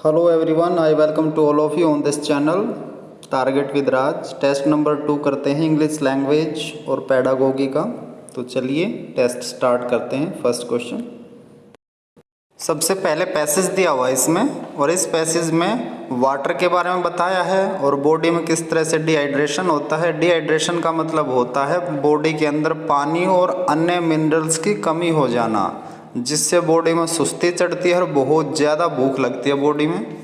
Hello everyone, I welcome to all of you on this channel target with Raj. Test number 2 करते हैं English language और pedagogy का। तो चलिए टेस्ट स्टार्ट करते हैं। फर्स्ट क्वेश्चन, सबसे पहले पैसेज दिया हुआ है इसमें, और इस पैसेज में वाटर के बारे में बताया है और बॉडी में किस तरह से डिहाइड्रेशन होता है। डिहाइड्रेशन का मतलब होता है बॉडी के अंदर पानी और अन्य मिनरल्स की कमी हो जाना, जिससे बॉडी में सुस्ती चढ़ती है और बहुत ज़्यादा भूख लगती है बॉडी में।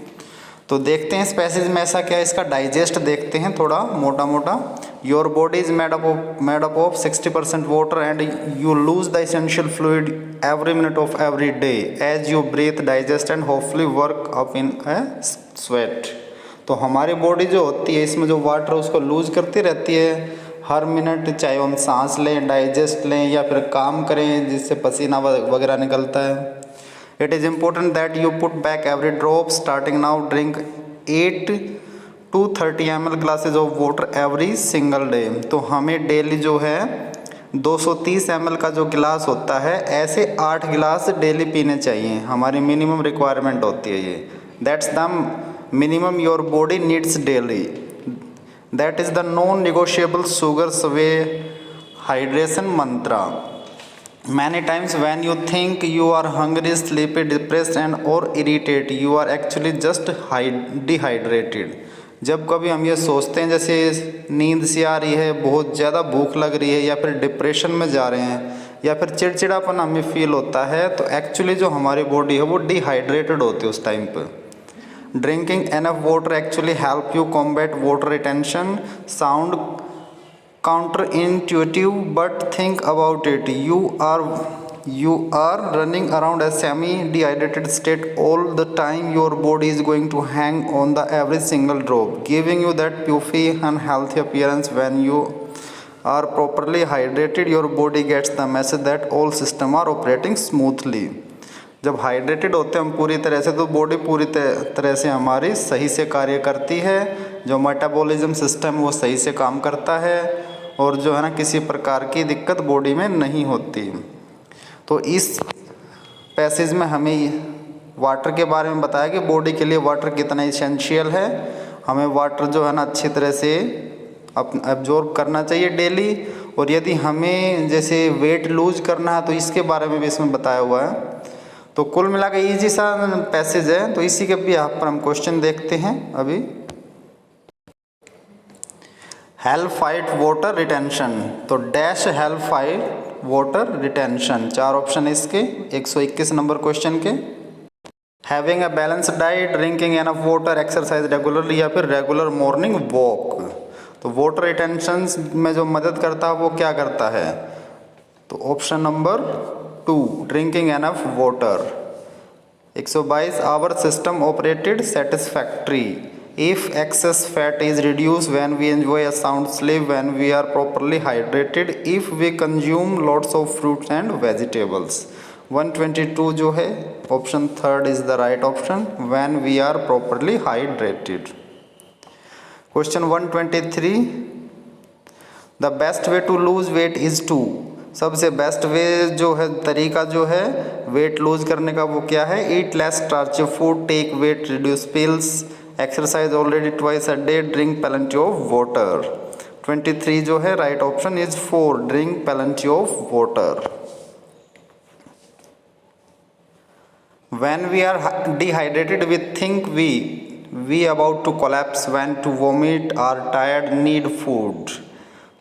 तो देखते हैं इस पैसेज में ऐसा क्या है। इसका डाइजेस्ट देखते हैं थोड़ा मोटा मोटा। Your body is made up of 60% water and you lose the essential fluid every minute of every day as you breathe digest and hopefully work up in a sweat. तो हमारी बॉडी जो होती है इसमें जो वाटर उसको loose करती रहती है हर मिनट, चाहे हम सांस लें, डाइजेस्ट लें या फिर काम करें जिससे पसीना वगैरह निकलता है। It is important that you put back every drop. Starting now, drink 8 to 30 ml glasses of water every single day. तो हमें डेली जो है 230 ml का जो गिलास होता है ऐसे 8 गिलास डेली पीने चाहिए। हमारी मिनिमम रिक्वायरमेंट होती है ये। That's the minimum your body needs daily. That is the non-negotiable sugar sway hydration mantra. Many times when you think you are hungry, sleepy, depressed and or irritated, you are actually just dehydrated. जब कभी हम ये सोचते हैं जैसे नींद सी आ रही है, बहुत ज़्यादा भूख लग रही है या फिर डिप्रेशन में जा रहे हैं या फिर चिड़चिड़ापन हमें फील होता है, तो एक्चुअली जो हमारी बॉडी है वो डिहाइड्रेटेड होती है उस टाइम पर। Drinking enough water actually help you combat water retention. Sound counterintuitive, but think about it. You are running around a semi dehydrated state all the time. Your body is going to hang on the every single drop, giving you that puffy unhealthy appearance. When you are properly hydrated, your body gets the message that all systems are operating smoothly. जब hydrated होते हैं हम पूरी तरह से, तो body पूरी तरह से हमारी सही से कार्य करती है। जो मेटाबॉलिज्म सिस्टम वो सही से काम करता है और जो है ना किसी प्रकार की दिक्कत बॉडी में नहीं होती। तो इस पैसेज में हमें वाटर के बारे में बताया कि बॉडी के लिए वाटर कितना इसेंशियल है। हमें वाटर जो है ना अच्छी तरह से एब्जॉर्ब करना चाहिए डेली। और यदि हमें जैसे वेट लूज करना है तो इसके बारे में भी इसमें बताया हुआ है। तो कुल मिला के ईजी सा पैसेज है। तो इसी के भी यहाँ पर हम क्वेश्चन देखते हैं अभी। हेल्प फाइट वाटर रिटेंशन, तो dash help fight water retention. 4 option इसके 121 नंबर क्वेश्चन के। Having a balance diet, drinking enough water, exercise regularly या फिर रेगुलर मॉर्निंग वॉक। तो वाटर रिटेंशन में जो मदद करता है वो क्या करता है, तो option number 2 drinking enough water. 122 our system operated satisfactory if excess fat is reduced when we enjoy a sound sleep, when we are properly hydrated, if we consume lots of fruits and vegetables। 122 जो है option 3rd is the right option, when we are properly hydrated। Question 123, the best way to lose weight is to, सबसे best way जो है तरीका जो है weight lose करने का वो क्या है, eat less starchy food, take weight reduce pills, exercise already twice a day, drink plenty of water. 23 जो है right option is 4 drink plenty of water. When we are dehydrated we think we about to collapse, when to vomit, are tired, need food।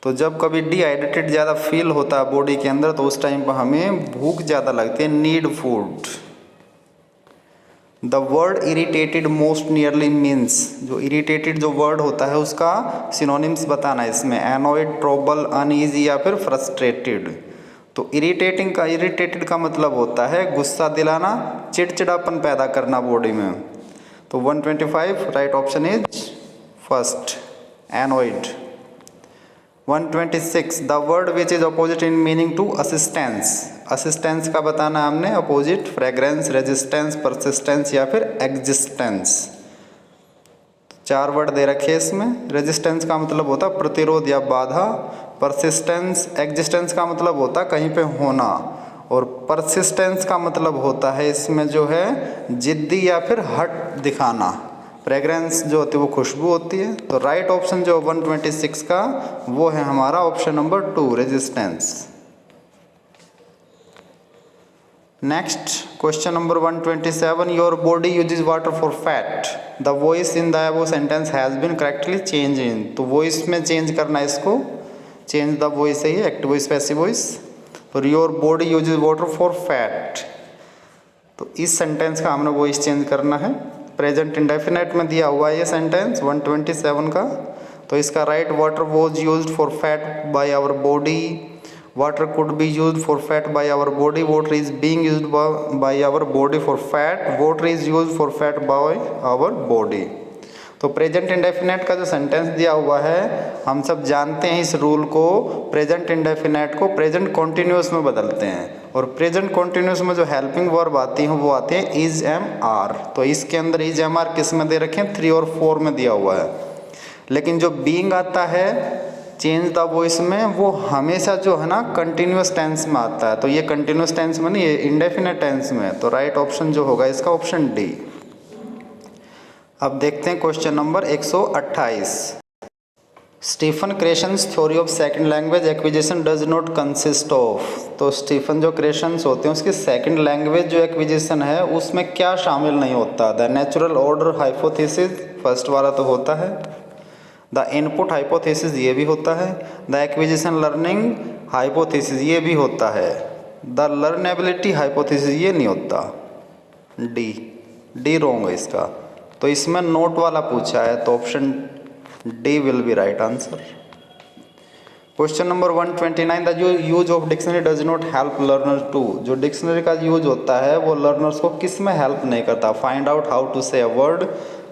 तो जब कभी dehydrated ज़्यादा feel होता है body के अंदर तो उस टाइम पर हमें भूख ज़्यादा लगती है, need food. The word irritated most nearly means, जो इरिटेटेड जो वर्ड होता है उसका सिनोनिम्स बताना है इसमें, एनॉयड, ट्रबल, अनईजी या फिर फ्रस्ट्रेटेड। तो इरिटेटेड का मतलब होता है गुस्सा दिलाना, चिड़चिड़ापन पैदा करना बॉडी में। तो 125 right option is first annoyed. 126 the word which is opposite in meaning to assistance, assistance का बताना हमने अपोजिट, फ्रेग्रेंस, रेजिस्टेंस, परसिस्टेंस या फिर एग्जिस्टेंस। 4 वर्ड दे रखे इसमें। रेजिस्टेंस का मतलब होता है प्रतिरोध या बाधा, परसिस्टेंस, एग्जिस्टेंस का मतलब होता है कहीं पे होना, और परसिस्टेंस का मतलब होता है इसमें जो है जिद्दी या फिर हट दिखाना। फ्रेग्रेंस जो होती है वो खुशबू होती है। तो राइट ऑप्शन जो 126 का वो है हमारा option number 2 resistance. Next question number 127, your body uses water for fat, the voice in the above sentence has been correctly change in. तो वॉइस में चेंज करना है इसको, चेंज द वॉइस है ये, एक्टिव वॉइस पैसिव वॉइस। तो your body uses water for fat, तो इस सेंटेंस का हमने वॉइस चेंज करना है। प्रेजेंट इंडेफिनेट में दिया हुआ है ये सेंटेंस 127 का। तो इसका right water was used for fat by our body, water could be used for fat by our body, water is being used by our body for fat, water is used for fat by our body। तो present indefinite का जो sentence दिया हुआ है हम सब जानते हैं इस रूल को, प्रेजेंट इंडेफिनेट को प्रेजेंट कॉन्टिन्यूस में बदलते हैं और प्रेजेंट कॉन्टिन्यूस में जो हेल्पिंग वर्ब आती हैं वो आते हैं इज एम आर। तो इसके अंदर इज एम आर किस में दे रखे हैं, 3 और 4 में दिया हुआ है। लेकिन जो बीइंग आता है चेंज द वॉइस में वो हमेशा जो है ना कंटिन्यूस टेंस में आता है। तो ये कंटिन्यूस टेंस में नहीं, ये इंडेफिनेट टेंस में। तो राइट ऑप्शन जो होगा इसका ऑप्शन डी। अब देखते हैं question number 128, Stephen Krashen's theory of second language acquisition does not consist of. तो स्टीफन जो क्रेशंस होते हैं उसकी सेकंड लैंग्वेज जो एक्विजिशन है उसमें क्या शामिल नहीं होता। The natural order hypothesis first वाला तो होता है, द इनपुट हाइपोथेसिस ये भी होता है, द एक्विजिशन लर्निंग हाइपोथेसिस ये भी होता है, द लर्नेबिलिटी हाइपोथेसिस ये नहीं होता। डी रॉन्ग है इसका। तो इसमें नोट वाला पूछा है तो option D will be right answer. Question number 129, the use of dictionary does not help learner to. जो डिक्शनरी का यूज होता है वो लर्नर्स को किस में हेल्प नहीं करता। फाइंड आउट हाउ टू से अ वर्ड,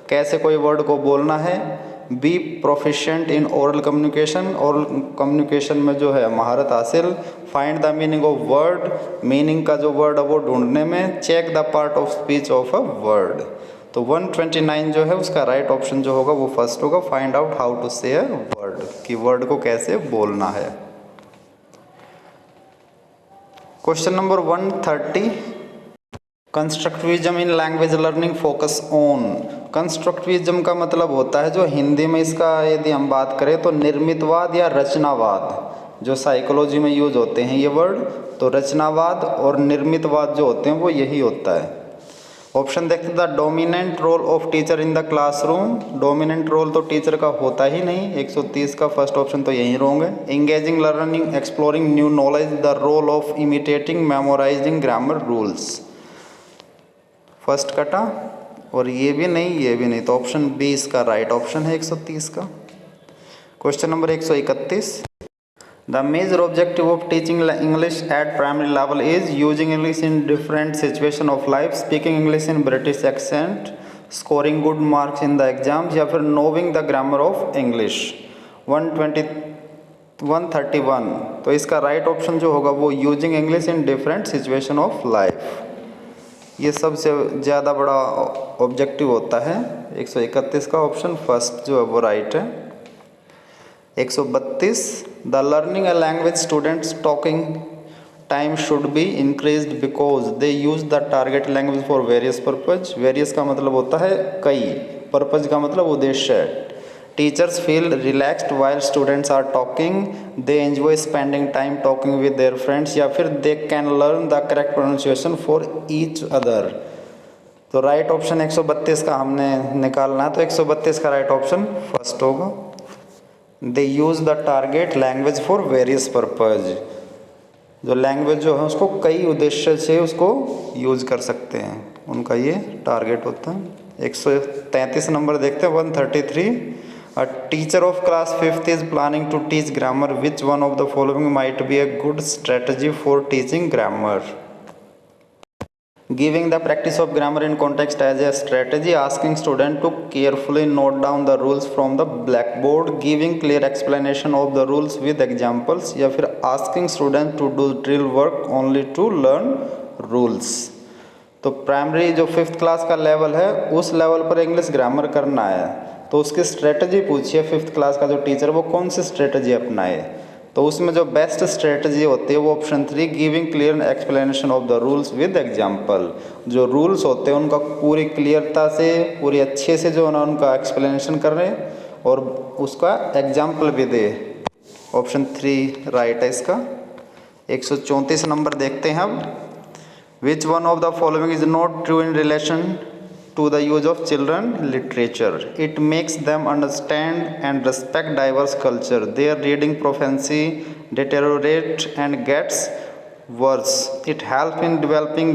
कैसे कोई वर्ड को बोलना है। Be proficient in oral communication, oral communication में जो है महारत हासिल। Find the meaning of word, meaning का जो वर्ड है वो ढूंढने में। Check the part of speech of a word. तो 129 जो है उसका राइट ऑप्शन जो होगा वो फर्स्ट होगा, फाइंड आउट हाउ टू से अ वर्ड, कि वर्ड को कैसे बोलना है। Question number 130, constructivism in language learning focus on. Constructivism का मतलब होता है जो हिंदी में इसका यदि हम बात करें तो निर्मितवाद या रचनावाद, जो साइकोलॉजी में यूज होते हैं ये वर्ड। तो रचनावाद और निर्मितवाद जो होते हैं वो यही होता है। ऑप्शन देखते हैं, the dominant role of teacher in the classroom. Dominant role तो टीचर का होता ही नहीं, 130 का फर्स्ट ऑप्शन तो यही रॉन्ग है। Engaging learning, exploring new knowledge, the role of imitating, memorising grammar rules, first कटा। और ये भी नहीं, ये भी नहीं, तो ऑप्शन बी इसका राइट ऑप्शन है 130 का। Question number 131, the major objective of teaching English at primary level is using English in different situation of life, speaking English in British accent, scoring good marks in the exams, या फिर knowing the grammar of English. 131, तो इसका right option जो होगा वो using English in different situation of life. ये सबसे ज़्यादा बड़ा ऑब्जेक्टिव होता है। 131 का ऑप्शन फर्स्ट जो है वो राइट है। 132, the learning a language students talking time should be increased because they use the target language for various purpose. Various का मतलब होता है कई, पर्पज का मतलब उद्देश्य है। Teachers feel relaxed while students are talking, they enjoy spending time talking with their friends, या फिर they can learn the correct pronunciation for each other. तो राइट ऑप्शन 132 का हमने निकालना है, तो 132 का राइट ऑप्शन फर्स्ट होगा। They use the target language for various purpose, जो लैंग्वेज जो है उसको कई उद्देश्य से उसको यूज कर सकते हैं, उनका ये टारगेट होता है। 133 नंबर देखते हैं 133, A teacher of class 5th is planning to teach grammar. Which one of the following might be a good strategy for teaching grammar? Giving the practice of grammar in context as a strategy, asking student to carefully note down the rules from the blackboard, giving clear explanation of the rules with examples, या फिर asking student to do drill work only to learn rules। तो primary जो 5th class का level है उस level पर English grammar करना है, तो उसकी स्ट्रेटजी पूछिए 5th क्लास का जो टीचर वो कौन सी स्ट्रेटजी अपनाए। तो उसमें जो बेस्ट स्ट्रेटजी होती है वो option 3, giving clear explanation of the rules with example. जो रूल्स होते हैं उनका पूरी क्लियरता से, पूरी अच्छे से जो है ना उनका एक्सप्लेनेशन कर रहे हैं और उसका एग्जाम्पल भी दे। ऑप्शन 3 राइट है इसका। 134 नंबर देखते हैं अब। विच one of the following is not true in relation to the use of children literature? It makes them understand and respect diverse culture. Their reading proficiency deteriorate and gets worse. It helps in developing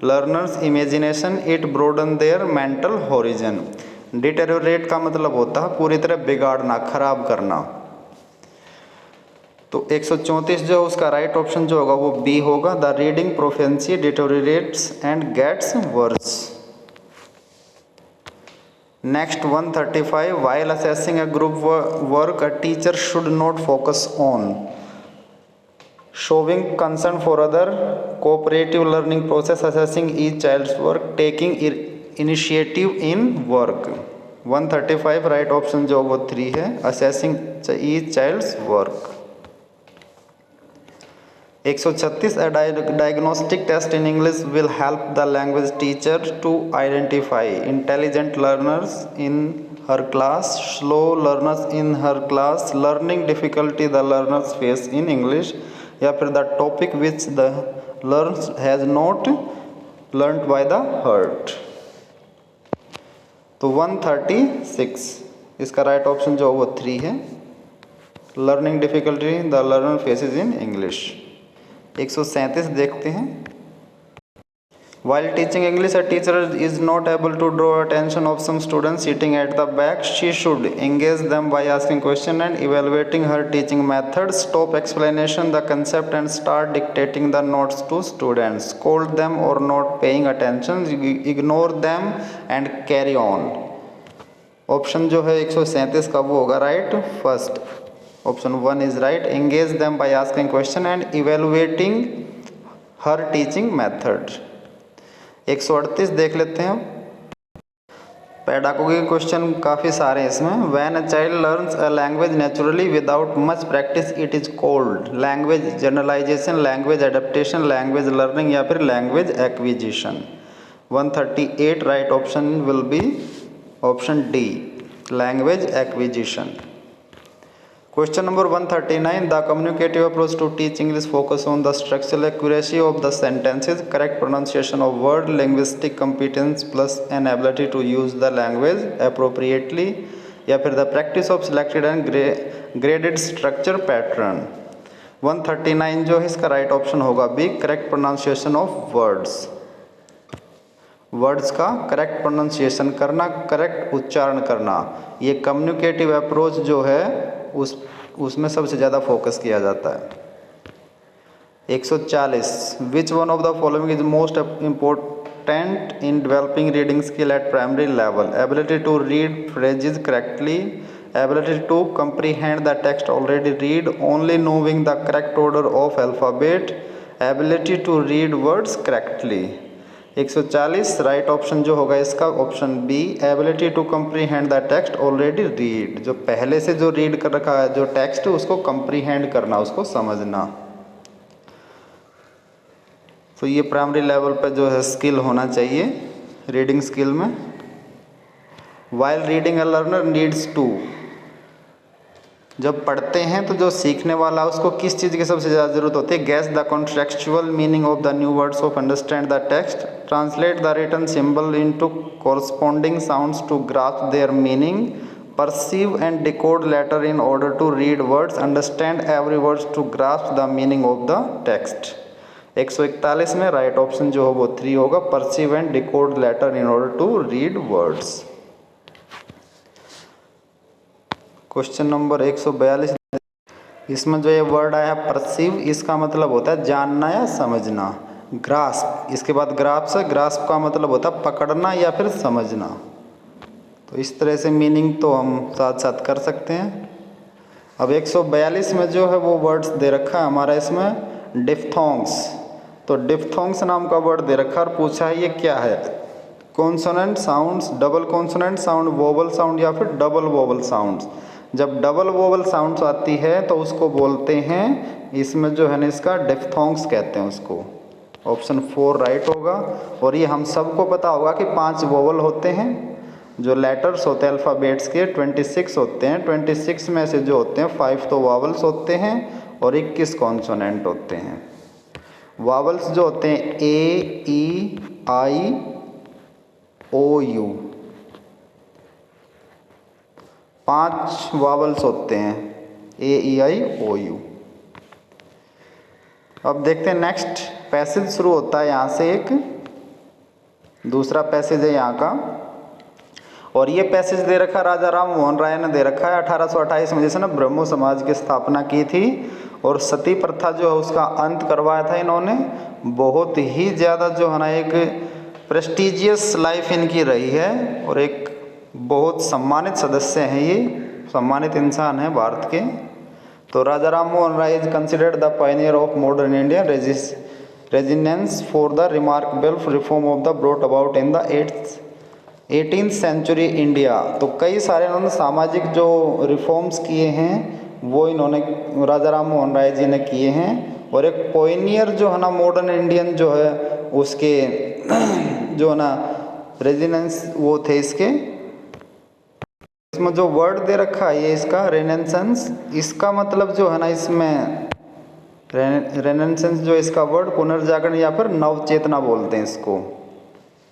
learners imagination. It broaden their mental horizon. Deteriorate का मतलब होता है पूरी तरह बिगाड़ना, खराब करना। तो 134 जो उसका राइट ऑप्शन जो होगा वो बी होगा। The reading proficiency deteriorates and gets worse. Next 135, while assessing a group work, a teacher should not focus on showing concern for other, cooperative learning process, assessing each child's work, taking initiative in work। 135 right option जो वो 3 है, assessing each child's work। 136, a diagnostic test in English will help the language teacher to identify intelligent learners in her class, slow learners in her class, learning difficulty the learners face in English, या फिर the topic which the learner has not learnt by the heart। तो 136 इसका right option जो वो 3 है, learning difficulty the learner faces in English. 137 देखते हैं। While teaching English, a teacher is not able to draw attention of some students sitting at the back. She should engage them by asking questions and evaluating her teaching method. Stop explanation the concept and start dictating the notes to students. Scold them or not paying attention. Ignore them and carry on। Option जो है 137 का वो होगा right first. Option 1 is right. Engage them by asking question and evaluating her teaching method. 138 देख लेते हैं। Pedagogy के question काफ़ी सारे हैं इसमें। When a child learns a language naturally without much practice it is called language generalization, language adaptation, language learning या फिर language acquisition. 138 right option will be option D, language acquisition. Question number 139, the communicative approach to teach English focus on the structural accuracy of the sentences, correct pronunciation of word, linguistic competence plus an ability to use the language appropriately, या फिर the practice of selected and graded structure pattern। 139 जो है इसका right option होगा B, correct pronunciation of words. Words का correct pronunciation करना, correct उच्चारण करना, ये कम्युनिकेटिव अप्रोच जो है उसमें सबसे ज़्यादा फोकस किया जाता है। 140, which one of the following is most important in developing reading skill at primary level? Ability to read phrases correctly, ability to comprehend the text already read, only knowing the correct order of alphabet, ability to read words correctly। 140 right option जो होगा इसका option B, ability to comprehend the text already read. जो पहले से जो read कर रखा है जो टेक्स्ट उसको comprehend करना, उसको समझना। तो ये प्राइमरी लेवल पर जो है स्किल होना चाहिए रीडिंग स्किल में। While reading a learner needs to, जब पढ़ते हैं तो जो सीखने वाला उसको किस चीज़ की सबसे ज़्यादा ज़रूरत होती है? Guess the contextual meaning of the new words of understand the text, translate the written symbol into corresponding sounds to grasp their meaning, perceive and decode letter in order to read words, understand every words to grasp the meaning of the text. 141 में right option जो हो वो 3 होगा, perceive and decode letter in order to read words. Question number 142, इसमें जो ये word आया perceive, इसका मतलब होता है जानना या समझना। ग्रास्प, इसके बाद ग्रास्प है, ग्रास्प का मतलब होता है पकड़ना या फिर समझना। तो इस तरह से मीनिंग तो हम साथ साथ कर सकते हैं। अब 142 में जो है वो वर्ड्स दे रखा है हमारा इसमें डिफ्थोंग्स। तो डिफ्थोंग्स नाम का वर्ड दे रखा और पूछा है ये क्या है? Consonant sounds, double consonant sound, vowel sound या फिर डबल वोवल साउंड्स। जब डबल वोवल साउंड्स आती है तो उसको बोलते हैं, इसमें जो है ना इसका डिफ्थोंग्स कहते हैं उसको। ऑप्शन 4 राइट होगा। और ये हम सबको पता होगा कि 5 वोवल होते हैं, जो लेटर्स होते हैं अल्फ़ाबेट्स के 26 होते हैं। 26 में से जो होते हैं 5 तो वावल्स होते हैं और 21 कॉन्सोनेंट होते हैं। वावल्स जो होते हैं ए, ई, आई, ओ, यू, 5 वावल्स होते हैं, ए, ई, आई, ओ, यू। अब देखते हैं नेक्स्ट पैसेज शुरू होता है यहाँ से, एक दूसरा पैसेज है यहाँ का। और ये पैसेज दे रखा राजा राम मोहन राय ने दे रखा है 1828 में, जैसे ना ब्रह्मो समाज की स्थापना की थी और सती प्रथा जो है उसका अंत करवाया था इन्होंने। बहुत ही ज़्यादा जो है ना एक प्रेस्टिजियस लाइफ इनकी रही है और एक बहुत सम्मानित सदस्य हैं, ये सम्मानित इंसान हैं भारत के। तो Raja Ram Mohan Roy is considered the pioneer of modern Indian renaissance for the remarkable reform of the brought about in the 18th century India. तो कई सारे इन्होंने सामाजिक जो रिफॉर्म्स किए हैं वो इन्होंने राजा राम मोहन राय जी ने किए हैं। और एक पोइनियर जो है ना मॉडर्न इंडियन जो है उसके जो है ना रेजिनेंस वो थे इसके। इसमें जो वर्ड दे रखा है ये इसका रेनेसेंस, इसका मतलब जो है ना इसमें रेनेसेंस जो इसका वर्ड पुनर्जागरण या फिर नवचेतना बोलते हैं इसको,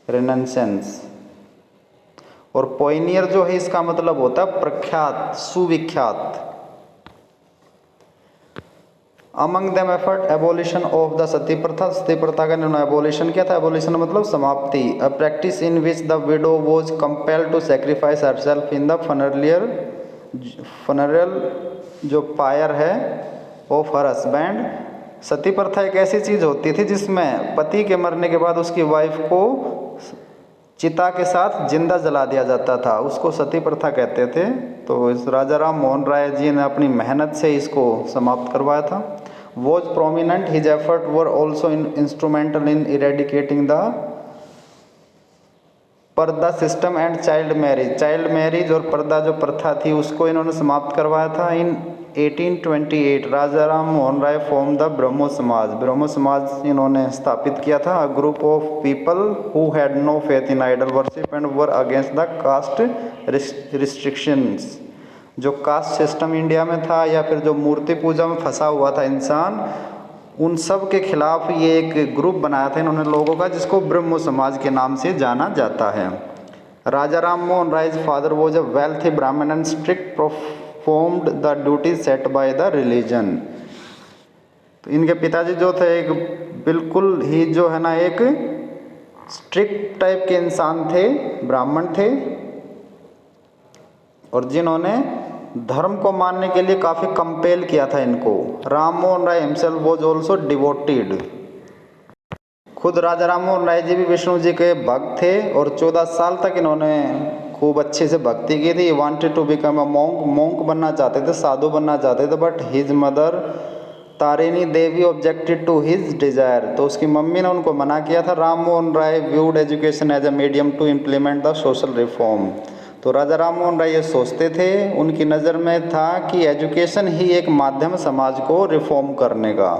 रेनेसेंस। और पोइनियर जो है इसका मतलब होता है प्रख्यात, सुविख्यात। Among them effort abolition of the sati pratha, sati प्रथा का इन्होंने एबोलिशन किया था। एबोलिशन मतलब समाप्ति। A practice in which the widow was compelled to sacrifice herself in the funeral जो पायर है ऑफ हर हस्बैंड। सती प्रथा एक ऐसी चीज़ होती थी जिसमें पति के मरने के बाद उसकी वाइफ को चिता के साथ जिंदा जला दिया जाता था, उसको सती प्रथा कहते थे। तो इस राजा राम मोहन राय जी ने अपनी मेहनत से इसको समाप्त करवाया था। Was prominent, his effort were also instrumental in eradicating the पर्दा सिस्टम एंड चाइल्ड मैरिज और पर्दा जो प्रथा थी उसको इन्होंने समाप्त करवाया था। In 1828 Raja Ram Mohan Roy form the Brahmo Samaj इन्होंने स्थापित किया था। A group of people who had no faith in idol worship and were against the caste restrictions. जो कास्ट सिस्टम इंडिया में था या फिर जो मूर्ति पूजा में फंसा हुआ था इंसान, उन सब के खिलाफ ये एक ग्रुप बनाया था इन्होंने लोगों का, जिसको ब्रह्मो समाज के नाम से जाना जाता है। Raja Ram Mohan Roy's father was a wealthy Brahmin and strict performed the duty set by the religion. तो इनके पिताजी जो थे एक बिल्कुल ही जो है ना एक स्ट्रिक्ट टाइप के इंसान थे, ब्राह्मण थे, और जिन्होंने धर्म को मानने के लिए काफ़ी कंपेल किया था इनको। राम मोहन राय हिमसेल्फ वॉज ऑल्सो डिवोटेड। खुद राजा राम मोहन राय जी भी विष्णु जी के भक्त थे और 14 साल तक इन्होंने खूब अच्छे से भक्ति की थी। Wanted to become a monk बनना चाहते थे, साधु बनना चाहते थे, but his mother Tarini Devi objected to his desire. तो उसकी मम्मी ने उनको मना किया था। Ram Mohan Roy viewed education as a medium to implement the social reform. तो राजा राम मोहन राय ये सोचते थे, उनकी नज़र में था कि एजुकेशन ही एक माध्यम समाज को रिफॉर्म करने का।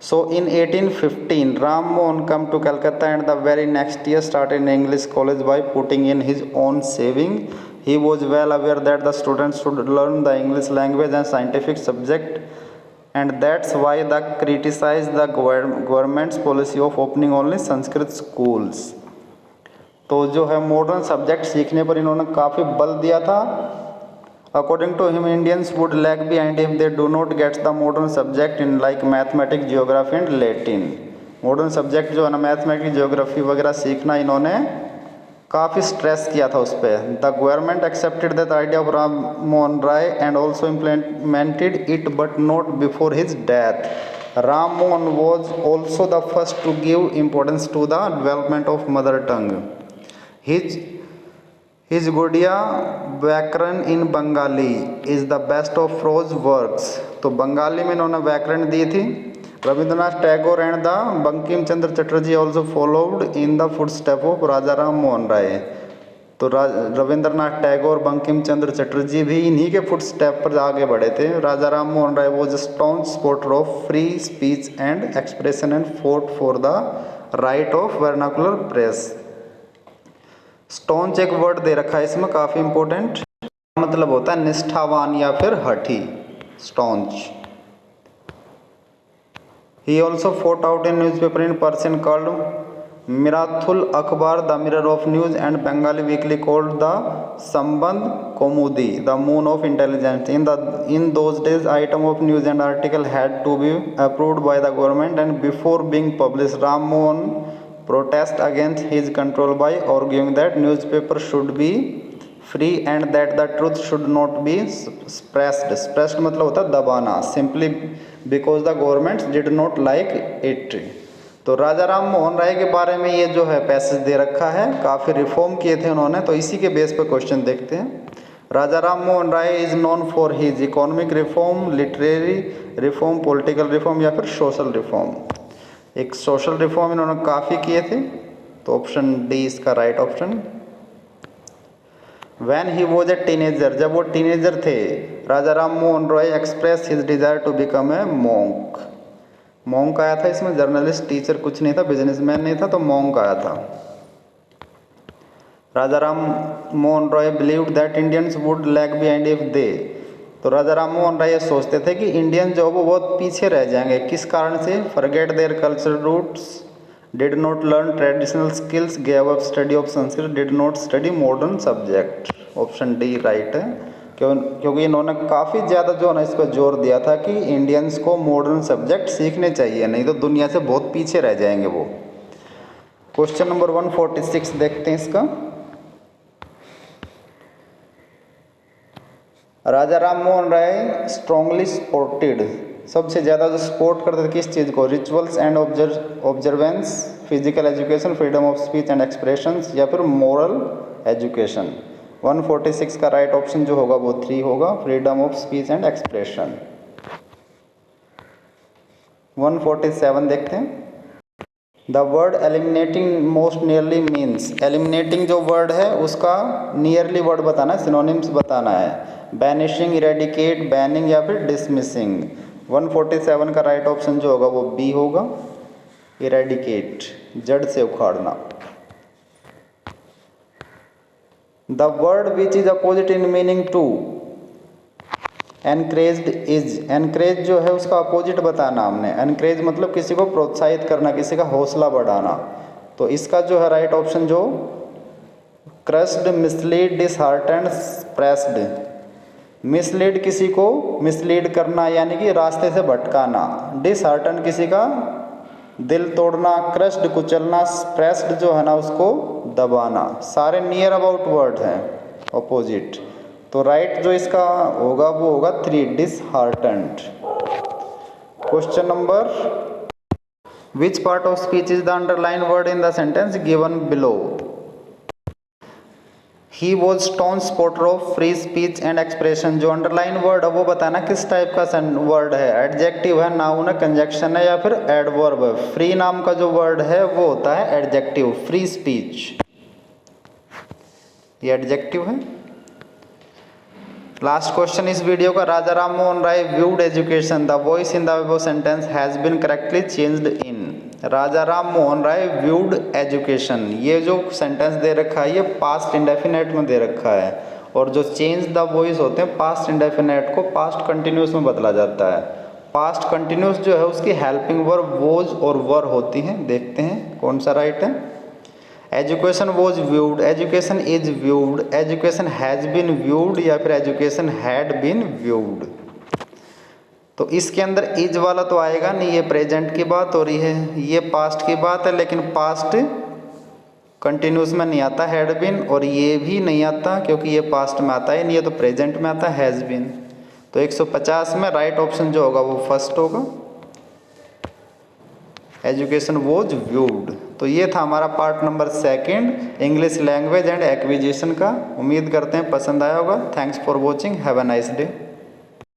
So in 1815 Ram Mohan come to Calcutta and the very next year started in English college by putting in his own saving. He was well aware that the students should learn the English language and scientific subject and that's why the criticize the government's policy of opening only Sanskrit schools. तो जो है modern subject सीखने पर इन्होंने काफ़ी बल दिया था। According to him Indians would lag behind if they do not gets the modern subject in like mathematics, geography and Latin. Modern subject जो है ना मैथमेटिक्स, जियोग्राफी वगैरह सीखना इन्होंने काफ़ी स्ट्रेस किया था उस पर। The government accepted that idea of Ram Mohan Roy and also implemented it but not before his death. Ram Mohan was also the first to give importance to the development of mother tongue. His Gudiya Vyakaran in Bengali is the best of prose works. तो बंगाली में इन्होंने व्याकरण दी थी। Rabindranath Tagore and the Bankim Chandra Chatterjee also followed in the footstep of Raja Ram Mohan राय। तो रविंद्रनाथ टैगोर, बंकिम चंद्र चटर्जी भी इन्हीं के फुट स्टेप पर आगे बढ़े थे। Raja Ram Mohan Roy was staunch supporter of free speech and expression and fought for the right of vernacular press. Staunch एक वर्ड दे रखा है इसमें, काफ़ी इंपॉर्टेंट, मतलब होता है निष्ठावान या फिर हठी, staunch. He also fought out in newspaper in Persian called Miratul Akhbar, the mirror of news and Bengali weekly called the Sambad Kaumudi, the moon of intelligence. In those days, item of news and article had to be approved by the government, and before being published, Ram Mohan protest against his control by arguing that newspaper should be free and that the truth should not be suppressed. Suppressed मतलब होता है दबाना, simply because the government did not like it. तो राजा राम मोहन राय के बारे में ये जो है पैसेज दे रखा है, काफ़ी रिफॉर्म किए थे उन्होंने, तो इसी के बेस पे क्वेश्चन देखते हैं। Raja Ram Mohan Roy is known for his economic reform, literary reform, political reform या फिर सोशल रिफॉर्म। एक सोशल रिफॉर्म इन्होंने काफ़ी किए थे, तो ऑप्शन डी इसका right option. When he was a teenager, जब वो टीनेजर थे, Raja Ram Mohan Roy express his desire to become a monk. Monk आया था इसमें, जर्नलिस्ट, टीचर कुछ नहीं था, बिजनेसमैन नहीं था, तो मॉन्क आया था। Raja Ram Mohan Roy believed that Indians would lag behind if they, तो राजा राम मोहन राय ये सोचते थे कि इंडियन जो वो बहुत पीछे रह जाएंगे, किस कारण से? Forget their cultural roots, did not learn traditional skills, gave up study of Sanskrit, did not study modern subject. Option D right है, क्योंकि इन्होंने काफ़ी ज़्यादा जो है ना इस पर जोर दिया था कि इंडियंस को मॉडर्न सब्जेक्ट सीखने चाहिए, नहीं तो दुनिया से बहुत पीछे रह जाएंगे वो। क्वेश्चन नंबर 146 देखते हैं इसका। राजा राम मोहन राय स्ट्रांगली सपोर्टेड, सबसे ज़्यादा जो सपोर्ट करते थे किस चीज़ को? Rituals and observance, physical education, freedom of speech and expressions या फिर मोरल एजुकेशन। 146 का राइट ऑप्शन जो होगा वो 3 होगा, freedom of speech and expression. 147 देखते हैं। The word eliminating most nearly means, eliminating जो वर्ड है उसका नियरली वर्ड बताना है, सिनोनिम्स बताना है। बैनिशिंग, इरेडिकेट, बैनिंग या फिर डिसमिसिंग। 147 का राइट ऑप्शन जो होगा वो बी होगा, इरेडिकेट, जड़ से उखाड़ना। The word which is opposite in meaning to encouraged is, encourage जो है उसका अपोजिट बताना हमने। एनकरेज मतलब किसी को प्रोत्साहित करना, किसी का हौसला बढ़ाना, तो इसका जो है राइट ऑप्शन जो crossed, mislead, disheartened, pressed. Mislead किसी को मिसलीड करना यानी कि रास्ते से भटकाना, डिसहार्टेंड किसी का दिल तोड़ना, क्रस्ड कुचलना, प्रेस्ड जो है ना उसको दबाना। सारे नियर अबाउट वर्ड हैं, अपोजिट। तो राइट जो इसका होगा वो होगा 3, disheartened. Question number, which part of speech is the underline word in the sentence given below? He was staunch supporter of free speech and expression, जो अंडरलाइन वर्ड है वो बताना किस टाइप का वर्ड है, एडजेक्टिव है, नाउन है, conjunction है या फिर एडवर्ब है। फ्री नाम का जो वर्ड है वो होता है एडजेक्टिव, फ्री स्पीच, ये एडजेक्टिव है। लास्ट क्वेश्चन इस वीडियो का, Raja Ram Mohan Roy viewed education, the voice in the above sentence has been correctly changed in. Raja Ram Mohan Roy viewed education, ये जो सेंटेंस दे रखा है ये पास्ट इंडेफिनेट में दे रखा है, और जो चेंज द वॉइस होते हैं पास्ट इंडेफिनेट को पास्ट कंटिन्यूस में बदला जाता है। पास्ट कंटिन्यूस जो है उसकी हेल्पिंग वर्ब वॉज और वर होती हैं। देखते हैं कौन सा राइट है। Education was viewed, education is viewed, education has been viewed या फिर एजुकेशन हैड बीन व्यूड। तो इसके अंदर इज वाला तो आएगा नहीं, ये प्रेजेंट की बात हो रही है, ये पास्ट की बात है, लेकिन पास्ट कंटिन्यूस में नहीं आता हैड बीन, और ये भी नहीं आता क्योंकि ये पास्ट में आता है नहीं, ये तो प्रेजेंट में आता है हैज़ बीन। तो 150 में राइट ऑप्शन जो होगा वो फर्स्ट होगा, एजुकेशन वॉज व्यूड। तो ये था हमारा part number 2 English language and acquisition का। उम्मीद करते हैं पसंद आया होगा। Thanks for watching, have a nice day.